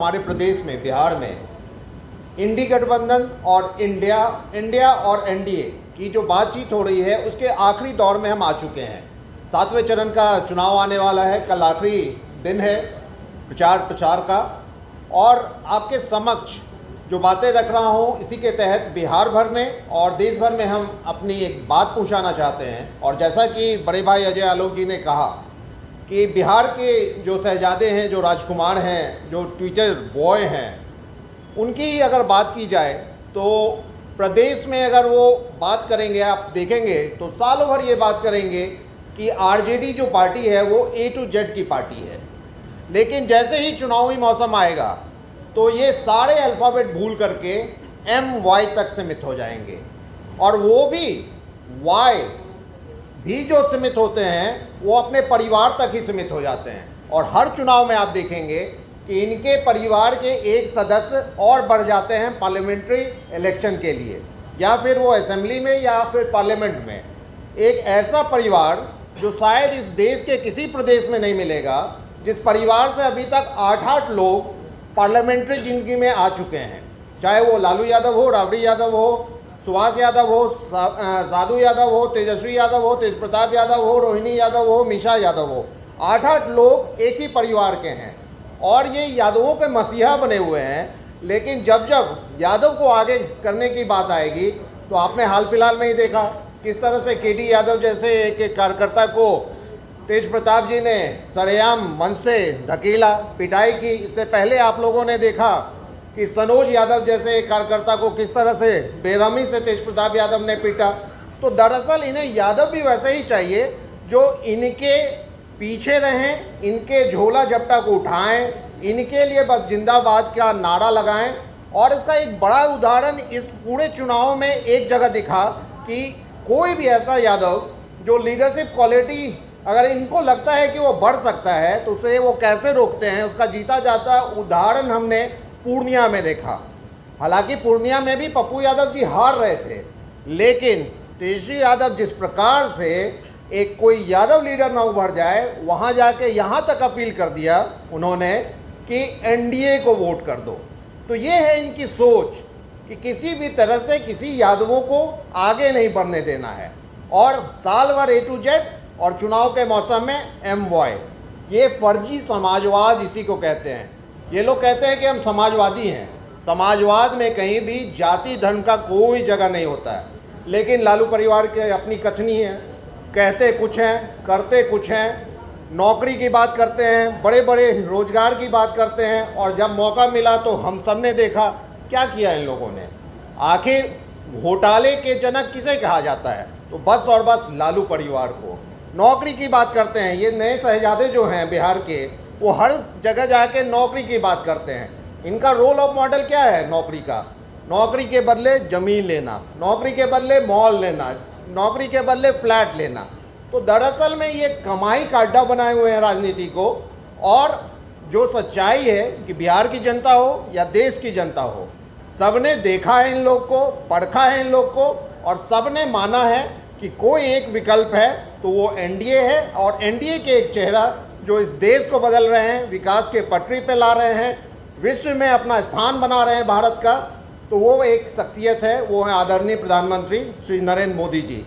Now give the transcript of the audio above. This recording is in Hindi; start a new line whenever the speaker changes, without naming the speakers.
हमारे प्रदेश में बिहार में इंडी गठबंधन और इंडिया और एनडीए की जो बातचीत हो रही है उसके आखिरी दौर में हम आ चुके हैं। 7वें चरण का चुनाव आने वाला है, कल आखिरी दिन है प्रचार का। और आपके समक्ष जो बातें रख रहा हूँ इसी के तहत बिहार भर में और देश भर में हम अपनी एक बात पहुँचाना चाहते हैं। और जैसा कि बड़े भाई अजय आलोक जी ने कहा कि बिहार के जो शहजादे हैं, जो राजकुमार हैं, जो ट्विटर बॉय हैं, उनकी अगर बात की जाए तो प्रदेश में अगर वो बात करेंगे, आप देखेंगे तो सालों भर ये बात करेंगे कि आरजेडी जो पार्टी है वो ए टू जेड की पार्टी है। लेकिन जैसे ही चुनावी मौसम आएगा तो ये सारे अल्फ़ाबेट भूल करके MY तक सीमित हो जाएंगे। और वो भी Y भी जो सीमित होते हैं वो अपने परिवार तक ही सीमित हो जाते हैं। और हर चुनाव में आप देखेंगे कि इनके परिवार के एक सदस्य और बढ़ जाते हैं पार्लियामेंट्री इलेक्शन के लिए, या फिर वो असेंबली में या फिर पार्लियामेंट में। एक ऐसा परिवार जो शायद इस देश के किसी प्रदेश में नहीं मिलेगा, जिस परिवार से अभी तक 8-8 लोग पार्लियामेंट्री जिंदगी में आ चुके हैं, चाहे वो लालू यादव हो, राबड़ी यादव हो, सुभाष यादव हो, साधु यादव हो, तेजस्वी यादव हो, तेज प्रताप यादव हो, रोहिणी यादव हो, मीशा यादव हो। 8-8 लोग एक ही परिवार के हैं और ये यादवों के मसीहा बने हुए हैं। लेकिन जब जब यादव को आगे करने की बात आएगी तो आपने हाल फिलहाल में ही देखा किस तरह से केडी यादव जैसे एक कार्यकर्ता को तेज प्रताप जी ने सरेआम मंच से धकेला, पिटाई की। इससे पहले आप लोगों ने देखा कि सनोज यादव जैसे एक कार्यकर्ता को किस तरह से बेरहमी से तेज प्रताप यादव ने पीटा। तो दरअसल इन्हें यादव भी वैसे ही चाहिए जो इनके पीछे रहें, इनके झोला झपटा को उठाएं, इनके लिए बस जिंदाबाद का नारा लगाएं। और इसका एक बड़ा उदाहरण इस पूरे चुनाव में एक जगह दिखा कि कोई भी ऐसा यादव जो लीडरशिप क्वालिटी अगर इनको लगता है कि वो बढ़ सकता है तो उसे वो कैसे रोकते हैं, उसका जीता जाता उदाहरण हमने पूर्णिया में देखा। हालांकि पूर्णिया में भी पप्पू यादव जी हार रहे थे, लेकिन तेजस्वी यादव जिस प्रकार से एक कोई यादव लीडर ना उभर जाए, वहाँ जाके यहाँ तक अपील कर दिया उन्होंने कि एनडीए को वोट कर दो। तो ये है इनकी सोच कि किसी भी तरह से किसी यादवों को आगे नहीं बढ़ने देना है। और साल भर A to Z और चुनाव के मौसम में MY। ये फर्जी समाजवाद इसी को कहते हैं। ये लोग कहते हैं कि हम समाजवादी हैं। समाजवाद में कहीं भी जाति धर्म का कोई जगह नहीं होता है। लेकिन लालू परिवार के अपनी कथनी है, कहते कुछ हैं, करते कुछ हैं। नौकरी की बात करते हैं, बड़े बड़े रोजगार की बात करते हैं, और जब मौका मिला तो हम सब ने देखा क्या किया इन लोगों ने। आखिर घोटाले के जनक किसे कहा जाता है? तो बस और बस लालू परिवार को। नौकरी की बात करते हैं, ये नए शहजादे जो हैं बिहार के, वो हर जगह जाके नौकरी की बात करते हैं। इनका रोल ऑफ मॉडल क्या है नौकरी का? नौकरी के बदले ज़मीन लेना, नौकरी के बदले मॉल लेना, नौकरी के बदले फ्लैट लेना। तो दरअसल में ये कमाई का अड्डा बनाए हुए हैं राजनीति को। और जो सच्चाई है कि बिहार की जनता हो या देश की जनता हो, सबने देखा है इन लोग को, परखा है इन लोग को, और सबने माना है कि कोई एक विकल्प है तो वो एनडीए है। और एनडीए के एक चेहरा जो इस देश को बदल रहे हैं, विकास के पटरी पे ला रहे हैं, विश्व में अपना स्थान बना रहे हैं भारत का, तो वो एक शख्सियत है, वो है आदरणीय प्रधानमंत्री श्री नरेंद्र मोदी जी।